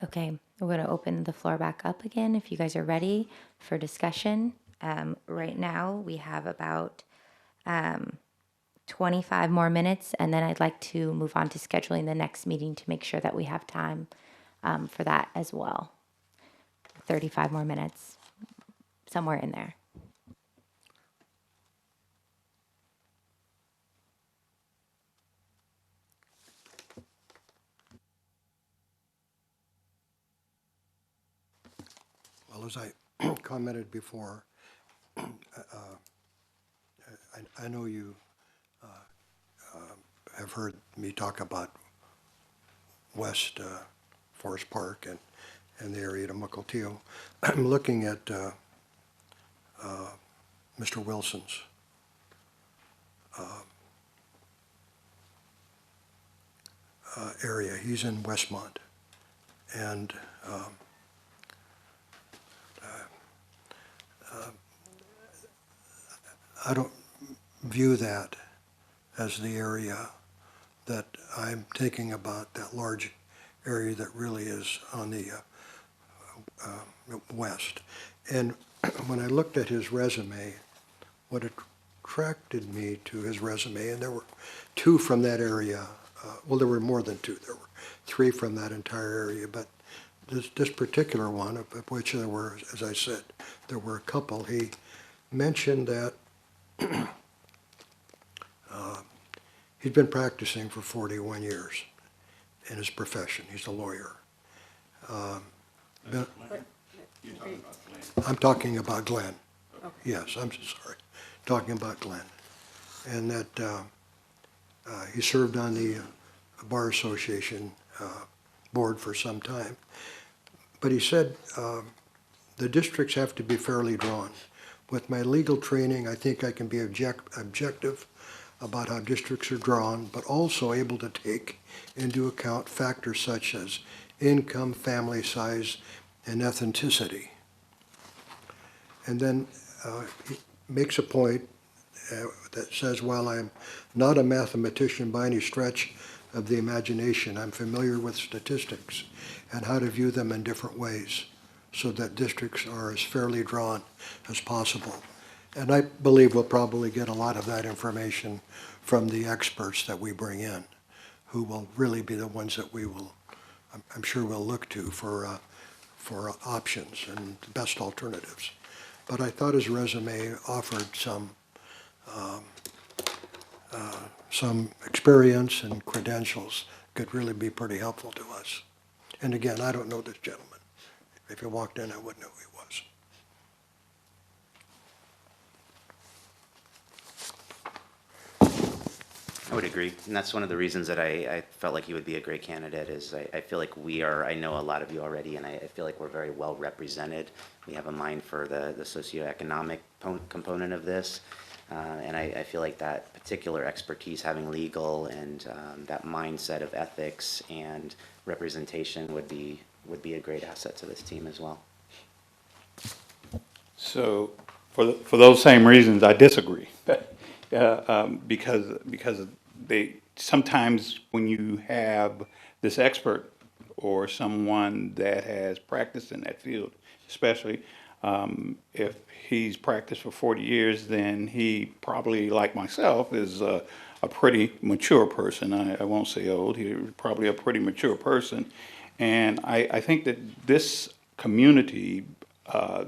Okay, we're going to open the floor back up again if you guys are ready for discussion. Right now, we have about 25 more minutes, and then I'd like to move on to scheduling the next meeting to make sure that we have time for that as well. 35 more minutes, somewhere in there. Well, as I commented before, I know you have heard me talk about West Forest Park and the area to Mukilteo. I'm looking at Mr. Wilson's area. He's in Westmont. And I don't view that as the area that I'm thinking about, that large area that really is on the west. And when I looked at his resume, what attracted me to his resume, and there were two from that area, well, there were more than two, there were three from that entire area, but this particular one, of which there were, as I said, there were a couple, he mentioned that he'd been practicing for 41 years in his profession. He's a lawyer. I'm talking about Glenn. Yes, I'm so sorry. Talking about Glenn. And that he served on the Bar Association board for some time. But he said the districts have to be fairly drawn. With my legal training, I think I can be objective about how districts are drawn, but also able to take into account factors such as income, family size, and ethnicity. And then he makes a point that says, while I'm not a mathematician by any stretch of the imagination, I'm familiar with statistics and how to view them in different ways so that districts are as fairly drawn as possible. And I believe we'll probably get a lot of that information from the experts that we bring in, who will really be the ones that we will, I'm sure we'll look to for options and best alternatives. But I thought his resume offered some experience and credentials could really be pretty helpful to us. And again, I don't know this gentleman. If he walked in, I wouldn't know who he was. I would agree, and that's one of the reasons that I felt like he would be a great candidate, is I feel like I know a lot of you already, and I feel like we're very well represented. We have a mind for the socioeconomic component of this, and I feel like that particular expertise, having legal and that mindset of ethics and representation would be a great asset to this team as well. So for those same reasons, I disagree. Because they, sometimes when you have this expert or someone that has practiced in that field, especially if he's practiced for 40 years, then he probably, like myself, is a pretty mature person. I won't say old, he's probably a pretty mature person. And I think that this community,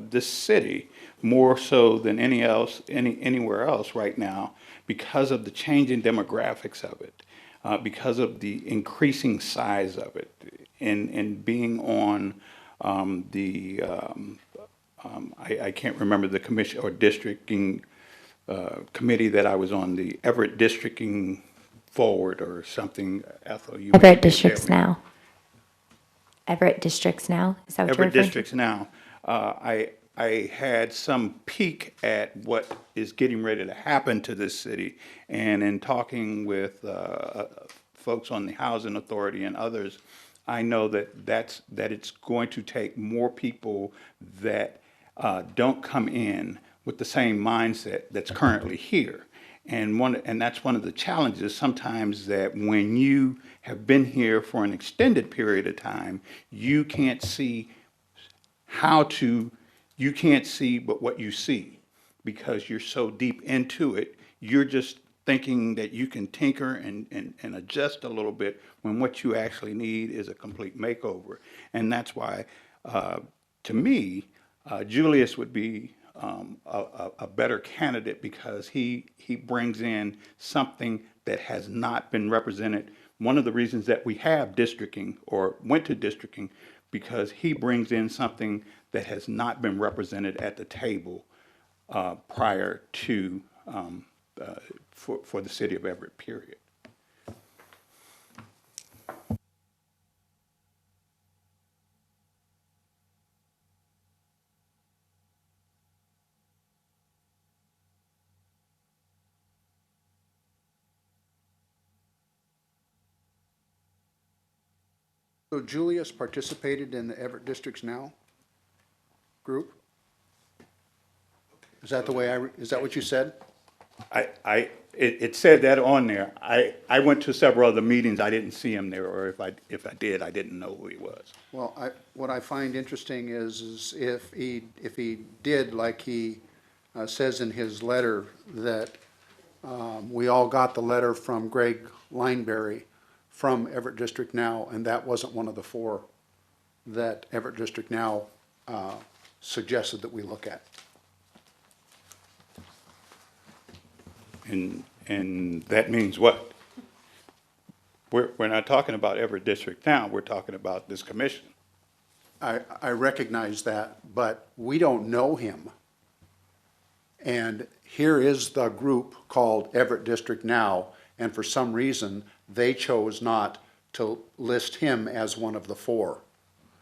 this city, more so than anywhere else right now, because of the changing demographics of it, because of the increasing size of it, and being on I can't remember the commission or districting committee that I was on, the Everett Districting Forward or something. Ethel, you Everett Districts Now. Everett Districts Now, is that what you're Everett referring to? Districts Now. I had some peek at what is getting ready to happen to this city, and in talking with folks on the Housing Authority and others, I know that it's going to take more people that don't come in with the same mindset that's currently here. And that's one of the challenges sometimes, that when you have been here for an extended period of time, you can't see but what you see, because you're so deep into it. You're just thinking that you can tinker and adjust a little bit, when what you actually need is a complete makeover. And that's why, to me, Julius would be a better candidate, because he brings in something that has not been represented. One of the reasons that we have districting or went to districting, because he brings in something that has not been represented at the table prior to for the city of Everett, period. So Julius participated in the Everett Districts Now group? Is that the way is that what you said? It said that on there. I went to several other meetings. I didn't see him there, or if I did, I didn't know who he was. Well, what I find interesting is if he did, like he says in his letter, that we all got the letter from Greg Lineberry from Everett District Now, and that wasn't one of the 4 that Everett District Now suggested that we look at. And that means what? We're not talking about Everett District Now. We're talking about this commission. I recognize that, but we don't know him. And here is the group called Everett District Now, and for some reason, they chose not to list him as one of the 4.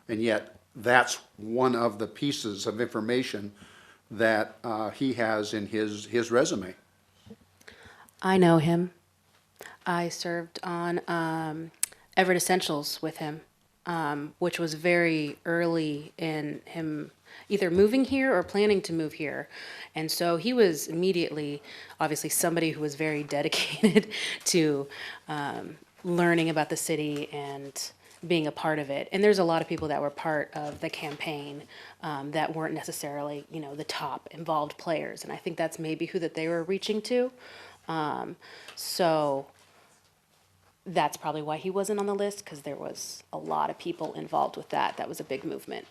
And yet, that's one of the pieces of information that he has in his resume. I know him. I served on Everett Essentials with him, which was very early in him either moving here or planning to move here. And so he was immediately, obviously, somebody who was very dedicated to learning about the city and being a part of it. And there's a lot of people that were part of the campaign that weren't necessarily, the top involved players. And I think that's maybe who that they were reaching to. So that's probably why he wasn't on the list, because there was a lot of people involved with that. That was a big movement.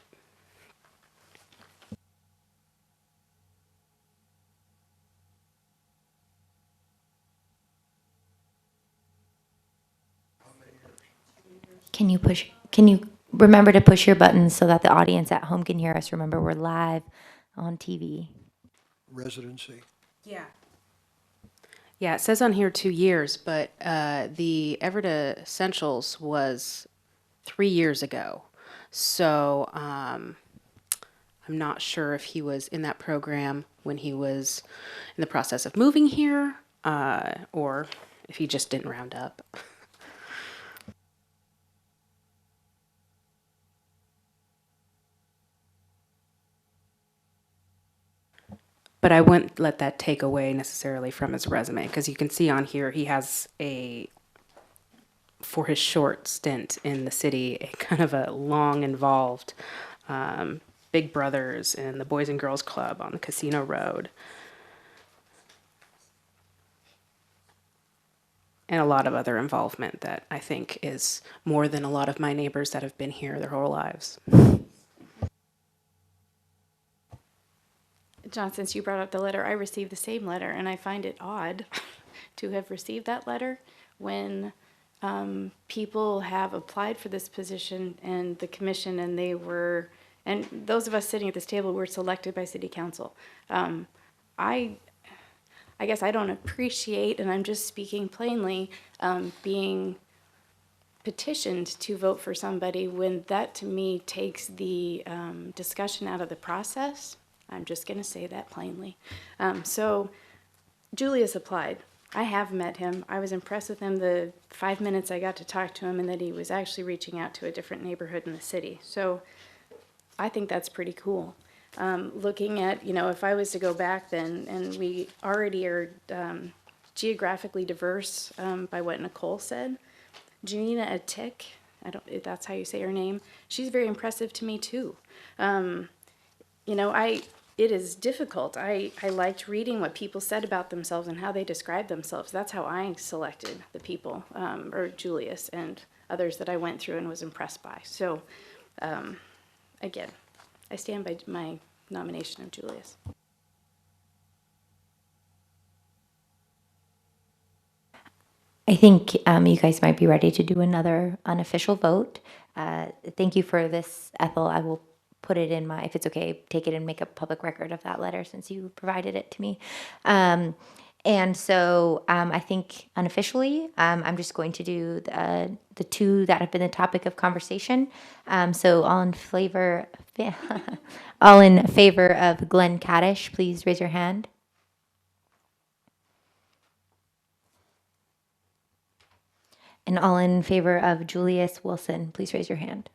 Can you remember to push your buttons so that the audience at home can hear us? Remember, we're live on TV. Residency. Yeah, it says on here 2 years, but the Everett Essentials was 3 years ago. So I'm not sure if he was in that program when he was in the process of moving here, or if he just didn't round up. But I wouldn't let that take away necessarily from his resume, because you can see on here he has for his short stint in the city, a kind of a long involved Big Brothers and the Boys and Girls Club on the Casino Road. And a lot of other involvement that I think is more than a lot of my neighbors that have been here their whole lives. John, since you brought up the letter, I received the same letter, and I find it odd to have received that letter when people have applied for this position and the commission, and and those of us sitting at this table were selected by city council. I guess I don't appreciate, and I'm just speaking plainly, being petitioned to vote for somebody when that to me takes the discussion out of the process. I'm just going to say that plainly. So Julius applied. I have met him. I was impressed with him the 5 minutes I got to talk to him, and that he was actually reaching out to a different neighborhood in the city. So I think that's pretty cool. Looking at, if I was to go back then, and we already are geographically diverse by what Nicole said, Janina Atik, I don't, if that's how you say her name, she's very impressive to me too. It is difficult. I liked reading what people said about themselves and how they described themselves. That's how I selected the people, or Julius and others that I went through and was impressed by. So, again, I stand by my nomination of Julius. I think you guys might be ready to do another unofficial vote. Thank you for this, Ethel. I will put it in if it's okay, take it and make a public record of that letter since you provided it to me. And so I think unofficially, I'm just going to do the two that have been the topic of conversation. So all in favor of Glenn Kaddish, please raise your hand. And all in favor of Julius Wilson, please raise your hand.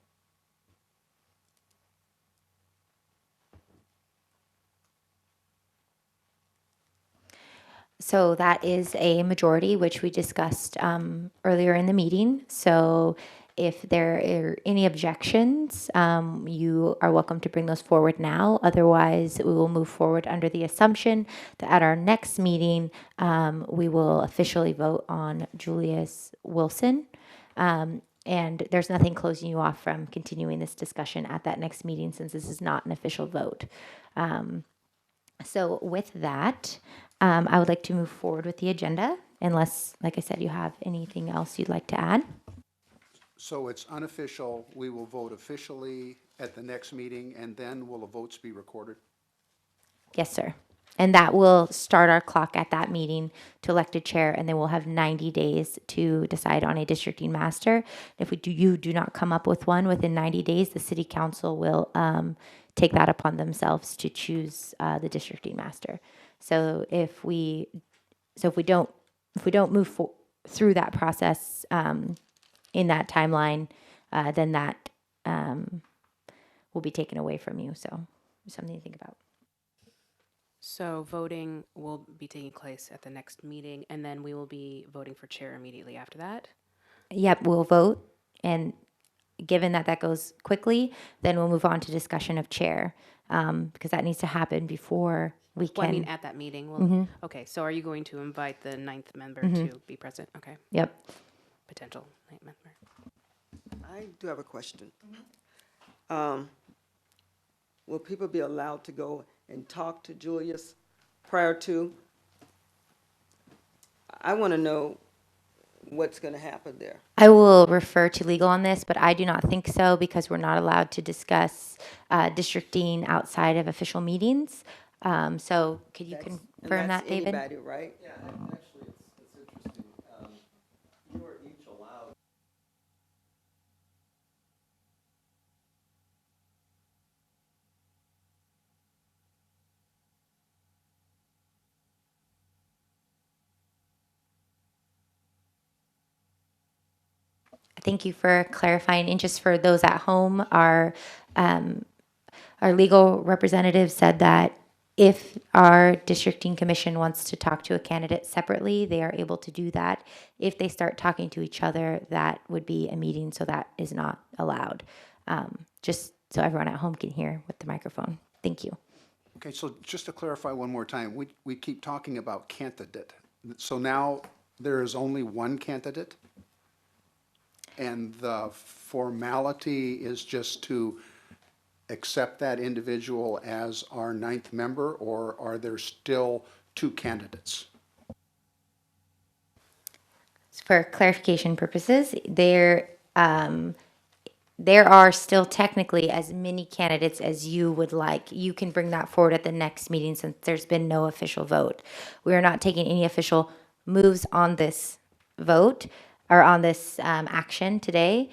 So that is a majority, which we discussed earlier in the meeting. So if there are any objections, you are welcome to bring those forward now. Otherwise, we will move forward under the assumption that at our next meeting, we will officially vote on Julius Wilson. And there's nothing closing you off from continuing this discussion at that next meeting since this is not an official vote. So with that, I would like to move forward with the agenda unless, like I said, you have anything else you'd like to add. So it's unofficial, we will vote officially at the next meeting, and then will the votes be recorded? Yes, sir. And that will start our clock at that meeting to elect a chair, and then we'll have 90 days to decide on a districting master. If you do not come up with one within 90 days, the city council will take that upon themselves to choose the districting master. So if we don't move through that process in that timeline, then that will be taken away from you. So something to think about. So voting will be taking place at the next meeting, and then we will be voting for chair immediately after that. Yep, we'll vote, and given that that goes quickly, then we'll move on to discussion of chair, because that needs to happen before we Well, I mean, can. at that meeting, we'll, okay, so are you going to invite the ninth member to be present? Okay, Yep. potential ninth member. I do have a question. Will people be allowed to go and talk to Julius prior to? I want to know what's going to happen there. I will refer to legal on this, but I do not think so because we're not allowed to discuss districting outside of official meetings. So could you And confirm that, that's David? anybody, right? Yeah, actually, it's interesting. You are each allowed. Thank you for clarifying. And just for those at home, our legal representative said that if our districting commission wants to talk to a candidate separately, they are able to do that. If they start talking to each other, that would be a meeting, so that is not allowed. Just so everyone at home can hear with the microphone. Thank you. Okay, so just to clarify one more time, we keep talking about candidate. So now there is only one candidate? And the formality is just to accept that individual as our ninth member, or are there still two candidates? For clarification purposes, there are still technically as many candidates as you would like. You can bring that forward at the next meeting since there's been no official vote. We are not taking any official moves on this vote or on this action today.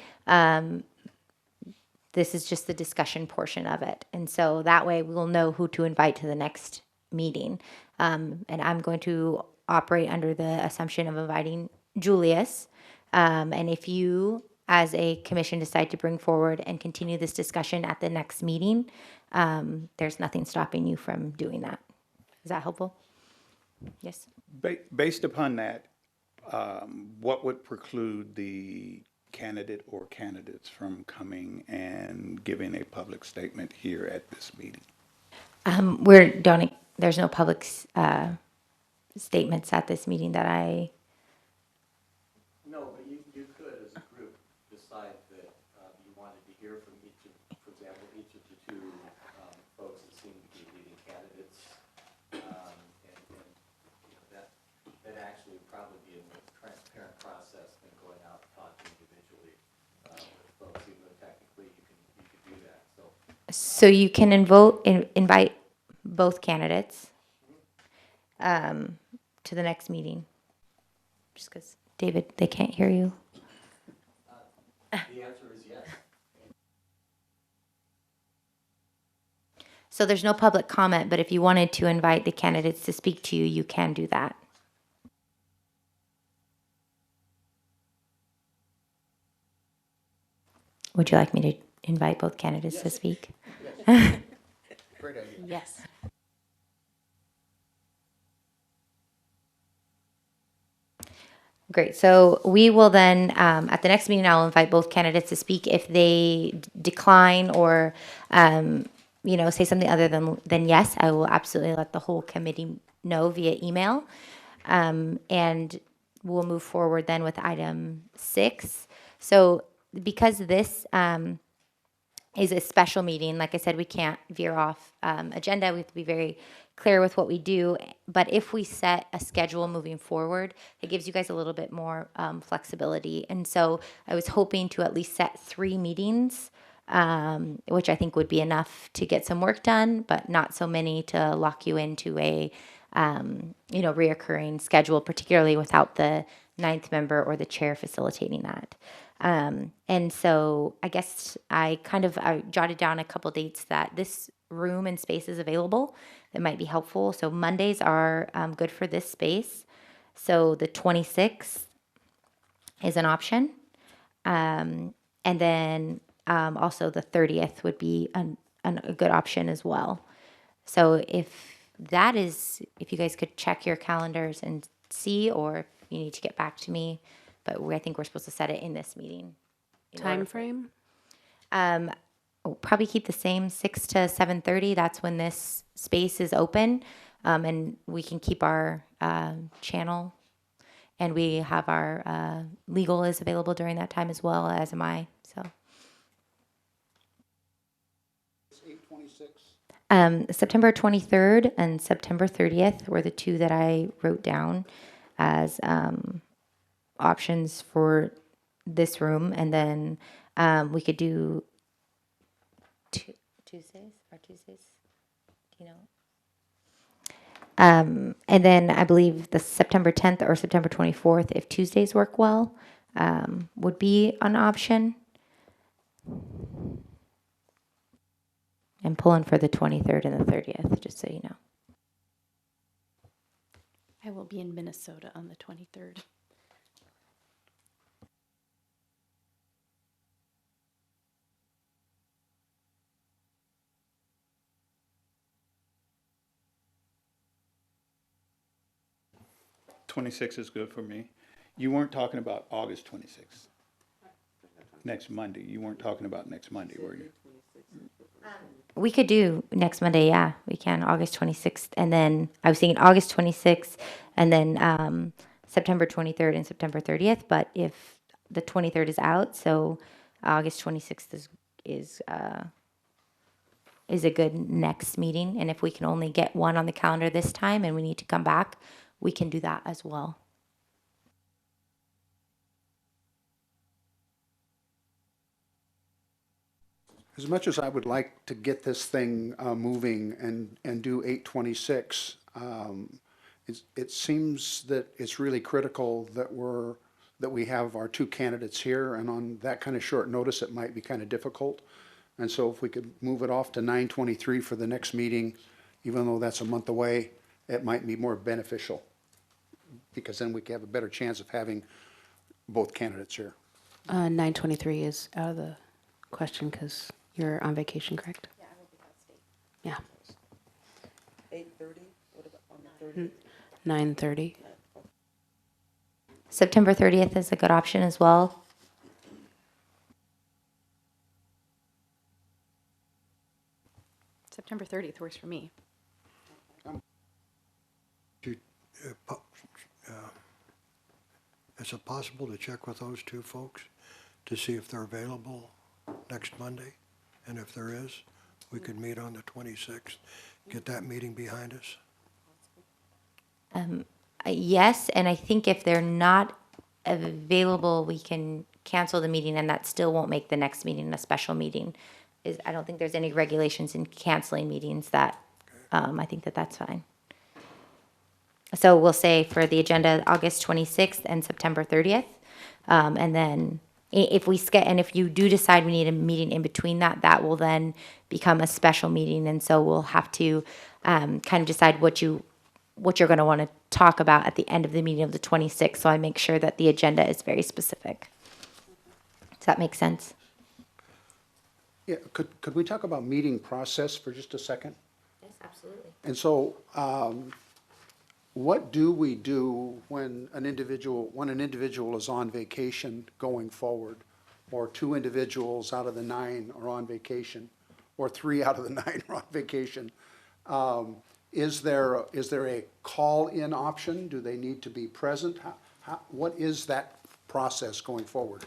This is just the discussion portion of it. And so that way we'll know who to invite to the next meeting. And I'm going to operate under the assumption of inviting Julius. And if you, as a commission, decide to bring forward and continue this discussion at the next meeting, there's nothing stopping you from doing that. Is that helpful? Yes. Based upon that, what would preclude the candidate or candidates from coming and giving a public statement here at this meeting? There's no public statements at this meeting that I. No, but you could, as a group, decide that you wanted to hear from each of, for example, each of the two folks that seem to be leading candidates. And you know, that actually would probably be a more transparent process than going out and talking individually with folks, even though technically you could do that. So you can invite both candidates to the next meeting. Just because, David, they can't hear you. The answer is yes. So there's no public comment, but if you wanted to invite the candidates to speak to you, you can do that. Would you like me to invite both candidates to speak? Great idea. Yes. Great. So we will then, at the next meeting, I'll invite both candidates to speak. If they decline or, say something other than yes, I will absolutely let the whole committee know via email. And we'll move forward then with item 6. So because this is a special meeting, like I said, we can't veer off agenda. We have to be very clear with what we do. But if we set a schedule moving forward, it gives you guys a little bit more flexibility. And so I was hoping to at least set 3 meetings, which I think would be enough to get some work done, but not so many to lock you into a reoccurring schedule, particularly without the 9th member or the chair facilitating that. And so I guess I jotted down a couple dates that this room and space is available that might be helpful. So Mondays are good for this space. So the 26th is an option. And then also the 30th would be a good option as well. So if you guys could check your calendars and see, or if you need to get back to me, but I think we're supposed to set it in this meeting. Time frame? We'll probably keep the same 6 to 7:30. That's when this space is open, and we can keep our channel, and we have our legal is available during that time as well, as am I. So. It's 8:26. September 23rd and September 30th were the 2 that I wrote down as options for this room. And then we could do Tuesdays. Do you know? And then I believe the September 10th or September 24th, if Tuesdays work well, would be an option. I'm pulling for the 23rd and the 30th, just so you know. I will be in Minnesota on the 23rd. '26 is good for me. You weren't talking about August 26th? Next Monday. You weren't talking about next Monday, were you? We could do next Monday, yeah, we can, August 26th. And then I was thinking August 26th and then September 23rd and September 30th. But if the 23rd is out, so August 26th is a good next meeting. And if we can only get one on the calendar this time and we need to come back, we can do that as well. As much as I would like to get this thing moving and do 8:26, it seems that it's really critical that we have our 2 candidates here, and on that kind of short notice, it might be kind of difficult. And so if we could move it off to 9:23 for the next meeting, even though that's a month away, it might be more beneficial, because then we can have a better chance of having both candidates here. 9:23 is out of the question because you're on vacation, correct? Yeah, I will be out of state. Yeah. 8:30, what about on the 30th? 9:30. September 30th is a good option as well. September 30th works for me. Is it possible to check with those 2 folks to see if they're available next Monday? And if there is, we could meet on the 26th, get that meeting behind us? Yes, and I think if they're not available, we can cancel the meeting, and that still won't make the next meeting a special meeting. I don't think there's any regulations in canceling meetings that, I think that's fine. So we'll say for the agenda, August 26th and September 30th. And then if you do decide we need a meeting in between that will then become a special meeting. And so we'll have to kind of decide what you're going to want to talk about at the end of the meeting of the 26th. So I make sure that the agenda is very specific. Does that make sense? Yeah, could we talk about meeting process for just a second? Yes, absolutely. And so, what do we do when an individual is on vacation going forward, or 2 individuals out of the 9 are on vacation, or 3 out of the 9 are on vacation? Is there a call-in option? Do they need to be present? What is that process going forward?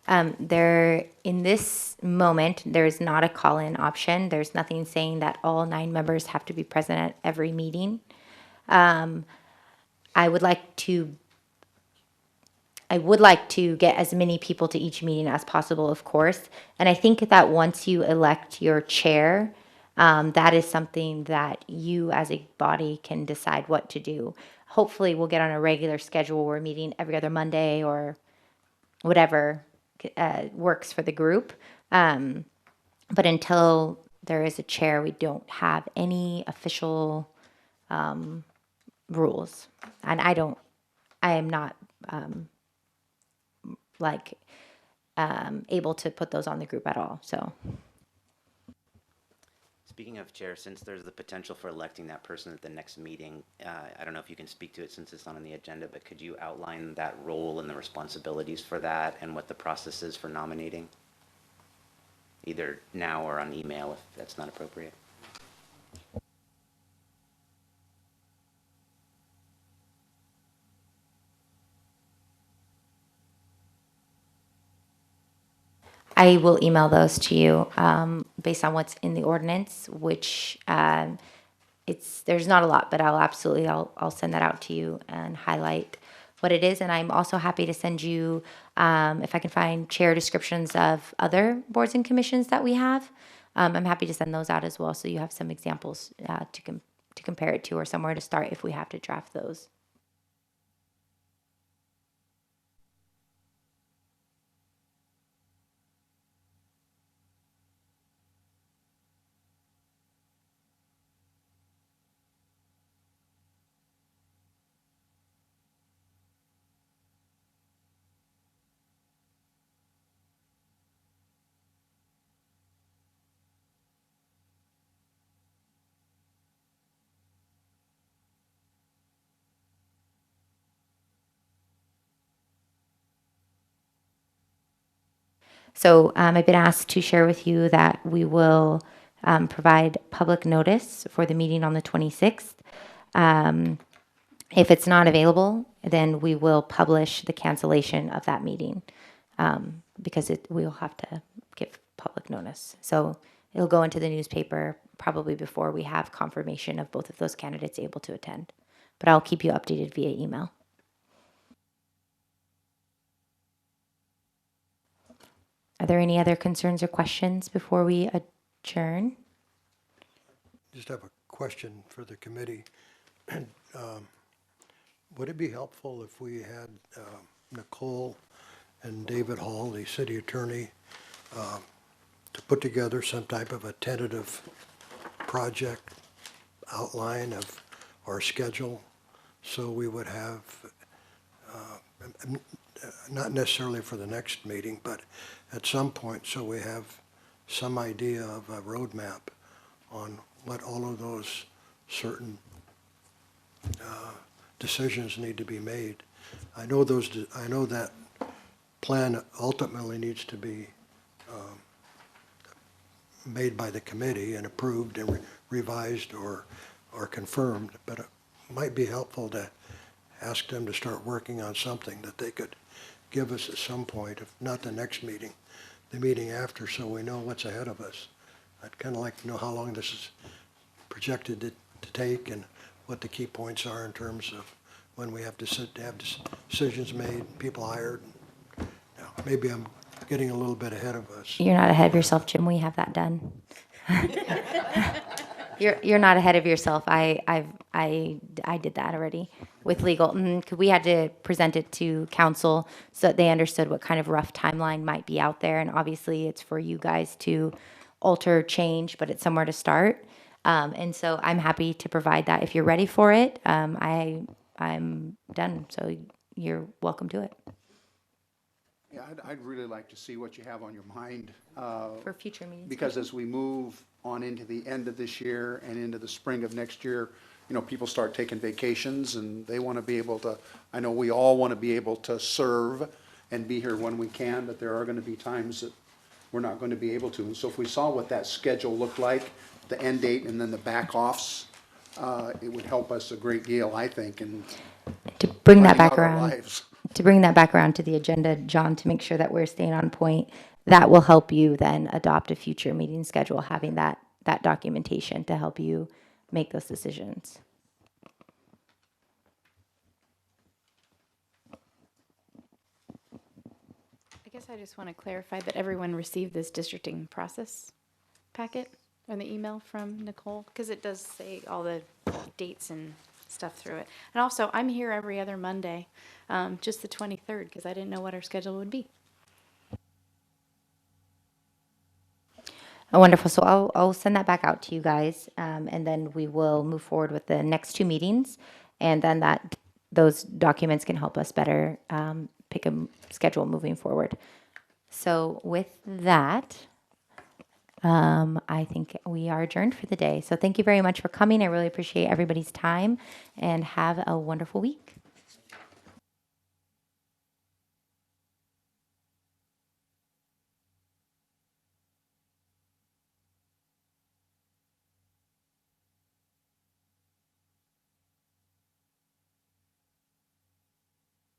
In this moment, there's not a call-in option. There's nothing saying that all 9 members have to be present at every meeting. I would like to get as many people to each meeting as possible, of course. And I think that once you elect your chair, that is something that you as a body can decide what to do. Hopefully, we'll get on a regular schedule. We're meeting every other Monday or whatever works for the group. But until there is a chair, we don't have any official rules. And I am not able to put those on the group at all. So Speaking of chair, since there's the potential for electing that person at the next meeting, I don't know if you can speak to it since it's not on the agenda, but could you outline that role and the responsibilities for that and what the process is for nominating? Either now or on email if that's not appropriate. I will email those to you based on what's in the ordinance, which there's not a lot, but I'll send that out to you and highlight what it is. And I'm also happy to send you, if I can find chair descriptions of other boards and commissions that we have. I'm happy to send those out as well, so you have some examples to compare it to or somewhere to start if we have to draft those. So I've been asked to share with you that we will provide public notice for the meeting on the 26th. If it's not available, then we will publish the cancellation of that meeting because we will have to give public notice. So it'll go into the newspaper probably before we have confirmation of both of those candidates able to attend. But I'll keep you updated via email. Are there any other concerns or questions before we adjourn? Just have a question for the committee. Would it be helpful if we had Nicole and David Hall, the city attorney, to put together some type of a tentative project outline of our schedule, so we would have, not necessarily for the next meeting, but at some point, so we have some idea of a roadmap on what all of those certain decisions need to be made. I know that plan ultimately needs to be made by the committee and approved and revised or confirmed, but it might be helpful to ask them to start working on something that they could give us at some point, if not the next meeting, the meeting after, so we know what's ahead of us. I'd kind of like to know how long this is projected to take and what the key points are in terms of when we have to have decisions made, people hired. Now, maybe I'm getting a little bit ahead of us. You're not ahead of yourself, Jim. We have that done. You're not ahead of yourself. I did that already with legal. We had to present it to council so that they understood what kind of rough timeline might be out there. And obviously, it's for you guys to alter, change, but it's somewhere to start. And so I'm happy to provide that if you're ready for it. I'm done, so you're welcome to it. Yeah, I'd really like to see what you have on your mind. For future meetings. Because as we move on into the end of this year and into the spring of next year, people start taking vacations and they want to be able to, I know we all want to be able to serve and be here when we can, but there are going to be times that we're not going to be able to. And so if we saw what that schedule looked like, the end date and then the back offs, it would help us a great deal, I think, in To bring that planning back out our around. lives. to bring that back around to the agenda, John, to make sure that we're staying on point, that will help you then adopt a future meeting schedule, having that documentation to help you make those decisions. I guess I just want to clarify that everyone received this districting process packet or the email from Nicole, because it does say all the dates and stuff through it. And also, I'm here every other Monday, just the 23rd, because I didn't know what our schedule would be. Oh, wonderful. So I'll send that back out to you guys, and then we will move forward with the next two meetings, and then those documents can help us better pick a schedule moving forward. So with that, I think we are adjourned for the day. So thank you very much for coming. I really appreciate everybody's time, and have a wonderful week.